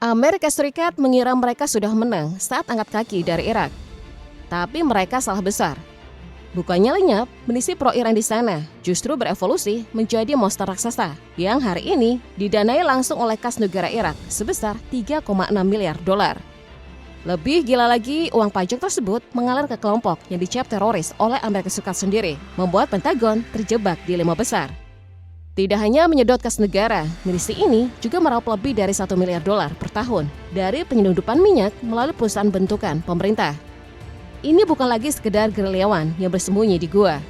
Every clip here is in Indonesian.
Amerika Serikat mengira mereka sudah menang saat angkat kaki dari Irak. Tapi mereka salah besar. Bukannya lenyap, milisi pro-Iran di sana justru berevolusi menjadi monster raksasa yang hari ini didanai langsung oleh kas negara Irak sebesar 3,6 miliar dolar. Lebih gila lagi, uang pajak tersebut mengalir ke kelompok yang dicap teroris oleh Amerika Serikat sendiri, membuat Pentagon terjebak di 5 besar. Tidak hanya menyedot kas negara, milisi ini juga meraup lebih dari 1 miliar dolar per tahun dari penyelundupan minyak melalui perusahaan bentukan pemerintah. Ini bukan lagi sekedar gerilyawan yang bersembunyi di gua.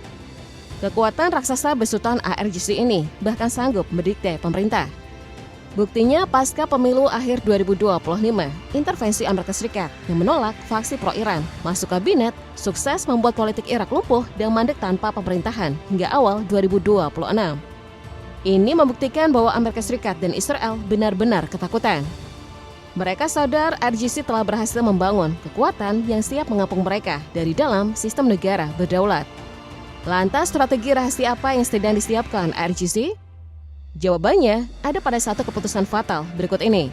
Kekuatan raksasa besutan ARGC ini bahkan sanggup mendikte pemerintah. Buktinya pasca pemilu akhir 2025, intervensi Amerika Serikat yang menolak faksi pro-Iran masuk kabinet sukses membuat politik Irak lumpuh dan mandek tanpa pemerintahan hingga awal 2026. Ini membuktikan bahwa Amerika Serikat dan Israel benar-benar ketakutan. Mereka sadar RGC telah berhasil membangun kekuatan yang siap mengapung mereka dari dalam sistem negara berdaulat. Lantas strategi rahasia apa yang sedang disiapkan RGC? Jawabannya ada pada satu keputusan fatal berikut ini.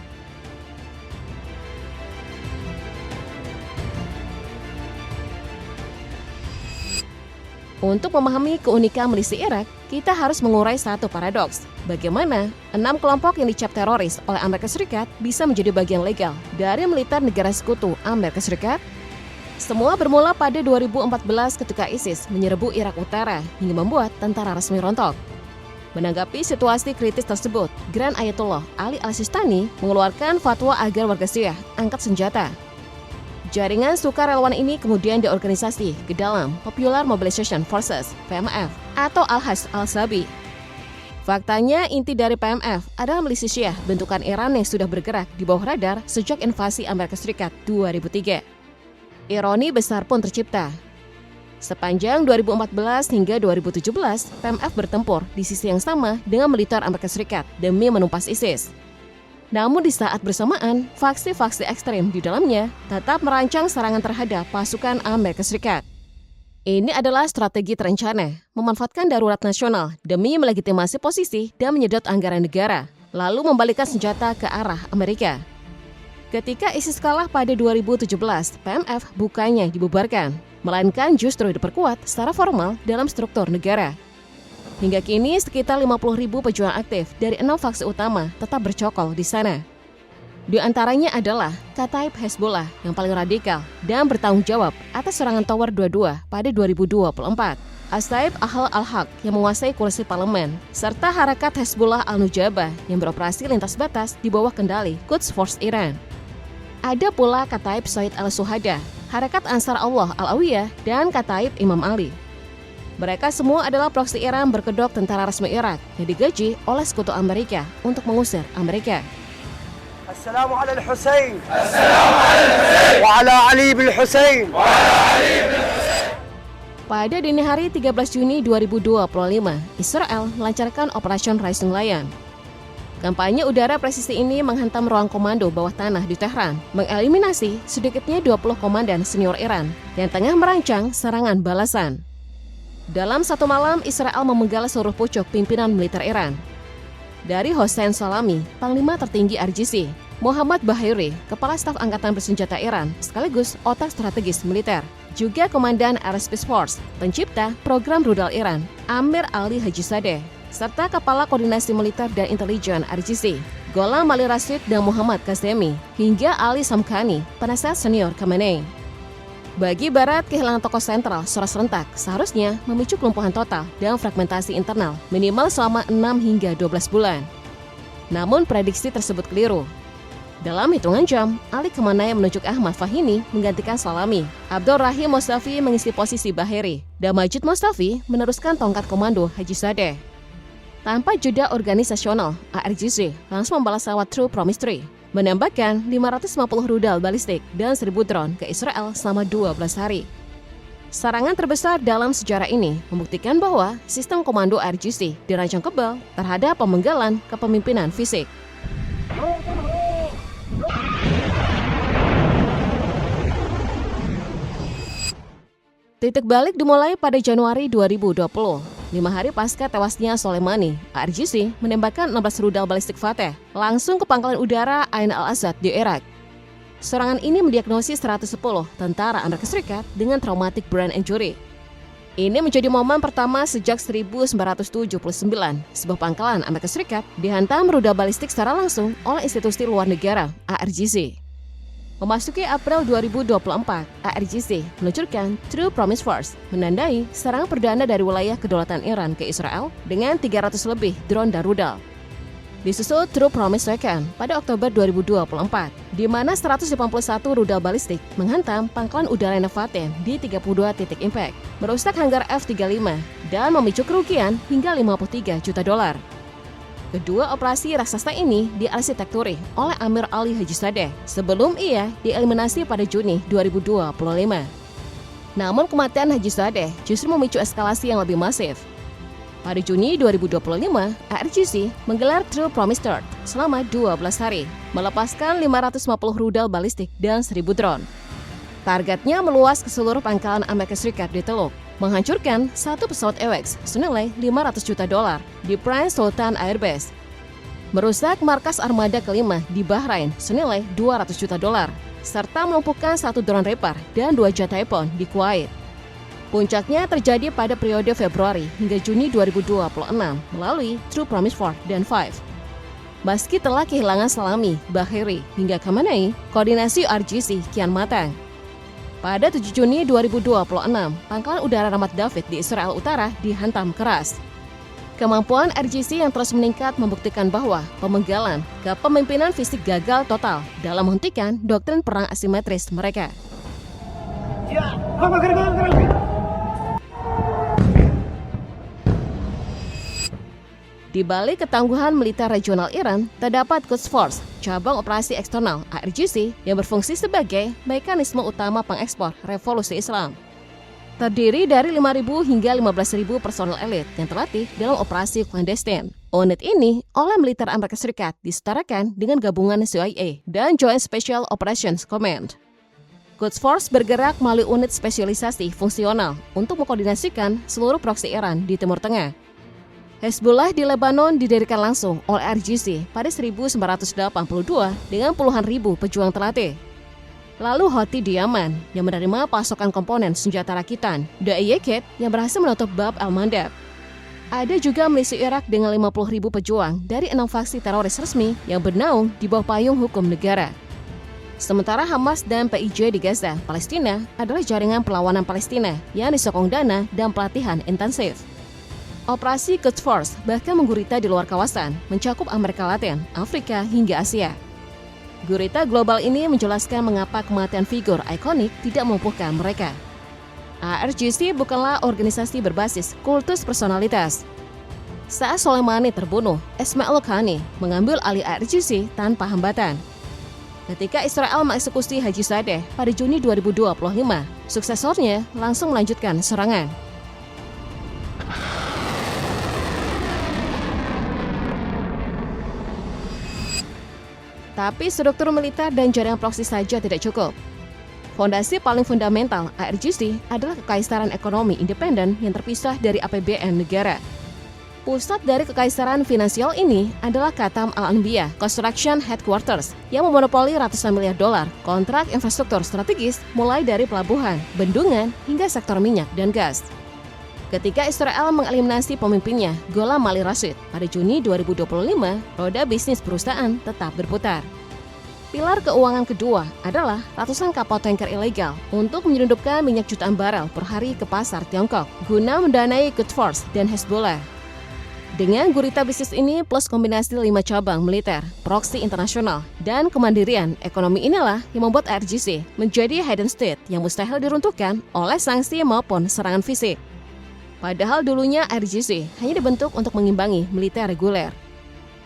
Untuk memahami keunikan milisi Irak, kita harus mengurai satu paradoks. Bagaimana 6 kelompok yang dicap teroris oleh Amerika Serikat bisa menjadi bagian legal dari militer negara sekutu Amerika Serikat? Semua bermula pada 2014 ketika ISIS menyerbu Irak Utara hingga membuat tentara resmi rontok. Menanggapi situasi kritis tersebut, Grand Ayatollah Ali Al-Sistani mengeluarkan fatwa agar warga Syiah angkat senjata. Jaringan sukarelawan ini kemudian diorganisasi ke dalam Popular Mobilization Forces (PMF) atau Al-Hashd Al-Shaabi. Faktanya, inti dari PMF adalah milisi Syiah bentukan Iran yang sudah bergerak di bawah radar sejak invasi Amerika Serikat 2003. Ironi besar pun tercipta. Sepanjang 2014 hingga 2017, PMF bertempur di sisi yang sama dengan militer Amerika Serikat demi menumpas ISIS. Namun di saat bersamaan, faksi-faksi ekstrem di dalamnya tetap merancang serangan terhadap pasukan Amerika Serikat. Ini adalah strategi terencana, memanfaatkan darurat nasional demi melegitimasi posisi dan menyedot anggaran negara, lalu membalikkan senjata ke arah Amerika. Ketika ISIS kalah pada 2017, PMF bukannya dibubarkan, melainkan justru diperkuat secara formal dalam struktur negara. Hingga kini, sekitar 50.000 pejuang aktif dari 6 faksi utama tetap bercokol di sana. Di antaranya adalah Kataib Hezbollah yang paling radikal dan bertanggung jawab atas serangan Tower 22 pada 2024, As-Saif Ahl Al-Haq yang menguasai kursi parlemen, serta Harakat Hezbollah Al-Nujabah yang beroperasi lintas batas di bawah kendali Quds Force Iran. Ada pula Kataib Said Al-Suhada, Harakat Ansar Allah Al-Awiyah, dan Kataib Imam Ali. Mereka semua adalah proksi Iran berkedok tentara resmi Irak yang digaji oleh sekutu Amerika untuk mengusir Amerika. Assalamu ala al-Husain. Assalamu ala al-Husain. Wa ala Ali bin Husain. Wa ala Ali bin Husain. Pada dini hari 13 Juni 2025, Israel melancarkan Operation Rising Lion. Kampanye udara presisi ini menghantam ruang komando bawah tanah di Tehran, mengeliminasi sedikitnya 20 komandan senior Iran yang tengah merancang serangan balasan. Dalam satu malam, Israel memenggal seluruh pucuk pimpinan militer Iran. Dari Hossein Salami, Panglima tertinggi RGC, Muhammad Bahiri, Kepala Staf Angkatan Bersenjata Iran, sekaligus otak strategis militer, juga Komandan Aerospace Force, pencipta program rudal Iran, Amir Ali Hajizadeh, serta Kepala Koordinasi Militer dan Intelijen RGC, Gholam Ali Rashid dan Muhammad Kazemi, hingga Ali Samkhani, penasehat senior Khamenei. Bagi Barat, kehilangan tokoh sentral secara serentak seharusnya memicu kelumpuhan total dan fragmentasi internal minimal selama 6 hingga 12 bulan. Namun prediksi tersebut keliru. Dalam hitungan jam, Ali Khamenei menunjuk Ahmad Fahimi menggantikan Salami, Abdul Rahim Mustafi mengisi posisi Bahiri, dan Majid Mustafi meneruskan tongkat komando Hajizadeh. Tanpa jeda organisasional, ARGC langsung membalas lewat True Promise 3, menembakkan 550 rudal balistik dan 1.000 drone ke Israel selama 12 hari. Serangan terbesar dalam sejarah ini membuktikan bahwa sistem komando RGC dirancang kebal terhadap pemenggalan kepemimpinan fisik. Titik balik dimulai pada Januari 2020. 5 hari pasca tewasnya Soleimani, IRGC menembakkan 16 rudal balistik Fateh langsung ke pangkalan udara Ain al-Assad di Irak. Serangan ini mendiagnosis 110 tentara Amerika Serikat dengan traumatic brain injury. Ini menjadi momen pertama sejak 1979 sebuah pangkalan Amerika Serikat dihantam rudal balistik secara langsung oleh institusi luar negara, IRGC. Memasuki April 2024, IRGC meluncurkan True Promise Force, menandai serangan perdana dari wilayah kedaulatan Iran ke Israel dengan 300 lebih drone dan rudal. Disusul True Promise Second pada Oktober 2024, di mana 181 rudal balistik menghantam pangkalan udara Fateh di 32 titik impact, merusak hanggar F-35, dan memicu kerugian hingga 53 juta dolar. Kedua operasi raksasa ini diarsitekturi oleh Amir Ali Hajizadeh sebelum ia dieliminasi pada Juni 2025. Namun kematian Hajizadeh justru memicu eskalasi yang lebih masif. Pada Juni 2025, IRGC menggelar True Promise Third selama 12 hari, melepaskan 550 rudal balistik dan 1.000 drone. Targetnya meluas ke seluruh pangkalan Amerika Serikat di Teluk, menghancurkan satu pesawat AWACS senilai 500 juta dolar di Prince Sultan Airbase, merusak markas armada kelima di Bahrain senilai 200 juta dolar, serta melumpuhkan satu drone Reaper dan 2 jet Typhoon di Kuwait. Puncaknya terjadi pada periode Februari hingga Juni 2026 melalui True Promise 4 dan 5. Meski telah kehilangan Salami, Bahiri, hingga Khamenei, koordinasi IRGC kian matang. Pada 7 Juni 2026, pangkalan udara Ramat David di Israel Utara dihantam keras. Kemampuan IRGC yang terus meningkat membuktikan bahwa pemenggalan kepemimpinan fisik gagal total dalam menghentikan doktrin perang asimetris mereka. Di balik ketangguhan militer regional Iran, terdapat Quds Force, cabang operasi eksternal IRGC yang berfungsi sebagai mekanisme utama pengekspor revolusi Islam. Terdiri dari 5.000 hingga 15.000 personel elit yang terlatih dalam operasi clandestine. Unit ini oleh militer Amerika Serikat disetarakan dengan gabungan CIA dan Joint Special Operations Command. Quds Force bergerak melalui unit spesialisasi fungsional untuk mengkoordinasikan seluruh proksi Iran di Timur Tengah. Hezbollah di Lebanon didirikan langsung oleh IRGC pada 1982 dengan puluhan ribu pejuang terlatih. Lalu Houthi di Yaman yang menerima pasokan komponen senjata rakitan, Da'iyeket yang berhasil menutup Bab al-Mandab. Ada juga milisi Irak dengan 50.000 pejuang dari 6 faksi teroris resmi yang bernaung di bawah payung hukum negara. Sementara Hamas dan PIJ di Gaza, Palestina adalah jaringan perlawanan Palestina yang disokong dana dan pelatihan intensif. Operasi Quds Force bahkan menggurita di luar kawasan, mencakup Amerika Latin, Afrika, hingga Asia. Gurita global ini menjelaskan mengapa kematian figur ikonik tidak melumpuhkan mereka. IRGC bukanlah organisasi berbasis kultus personalitas. Saat Soleimani terbunuh, Ismail Qaani mengambil alih IRGC tanpa hambatan. Ketika Israel mengeksekusi Hajizadeh pada Juni 2025, suksesornya langsung melanjutkan serangan. Tapi struktur militer dan jaringan proksi saja tidak cukup. Fondasi paling fundamental IRGC adalah kekaisaran ekonomi independen yang terpisah dari APBN negara. Pusat dari kekaisaran finansial ini adalah Khatam Al-Anbiya Construction Headquarters yang memonopoli ratusan miliar dolar kontrak infrastruktur strategis mulai dari pelabuhan, bendungan, hingga sektor minyak dan gas. Ketika Israel mengeliminasi pemimpinnya, Gholam Ali Rashid, pada Juni 2025, roda bisnis perusahaan tetap berputar. Pilar keuangan kedua adalah ratusan kapal tanker ilegal untuk menyelundupkan minyak jutaan barel per hari ke pasar Tiongkok guna mendanai Quds Force dan Hezbollah. Dengan gurita bisnis ini plus kombinasi 5 cabang militer, proksi internasional, dan kemandirian ekonomi inilah yang membuat IRGC menjadi hidden state yang mustahil diruntuhkan oleh sanksi maupun serangan fisik. Padahal dulunya IRGC hanya dibentuk untuk mengimbangi militer reguler.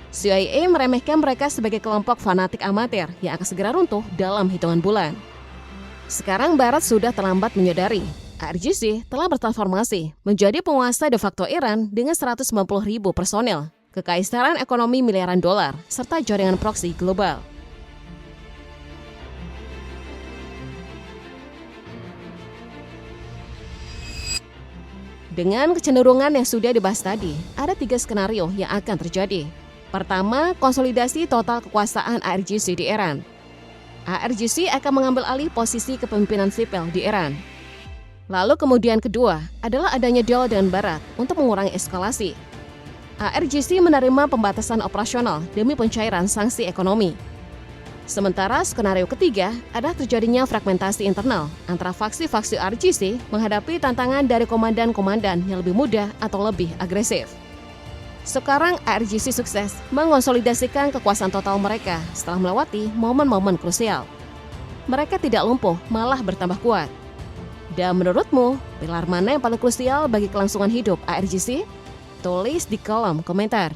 CIA meremehkan mereka sebagai kelompok fanatik amatir yang akan segera runtuh dalam hitungan bulan. Sekarang Barat sudah terlambat menyadari, IRGC telah bertransformasi menjadi penguasa de facto Iran dengan 190.000 personel, kekaisaran ekonomi miliaran dolar, serta jaringan proksi global. Dengan kecenderungan yang sudah dibahas tadi, ada 3 skenario yang akan terjadi. Pertama, konsolidasi total kekuasaan IRGC di Iran. IRGC akan mengambil alih posisi kepemimpinan sipil di Iran. Lalu kemudian kedua adalah adanya deal dengan Barat untuk mengurangi eskalasi. IRGC menerima pembatasan operasional demi pencairan sanksi ekonomi. Sementara skenario ketiga adalah terjadinya fragmentasi internal antara faksi-faksi IRGC menghadapi tantangan dari komandan-komandan yang lebih muda atau lebih agresif. Sekarang IRGC sukses mengonsolidasikan kekuasaan total mereka setelah melewati momen-momen krusial. Mereka tidak lumpuh, malah bertambah kuat. Dan menurutmu, pilar mana yang paling krusial bagi kelangsungan hidup IRGC? Tulis di kolom komentar.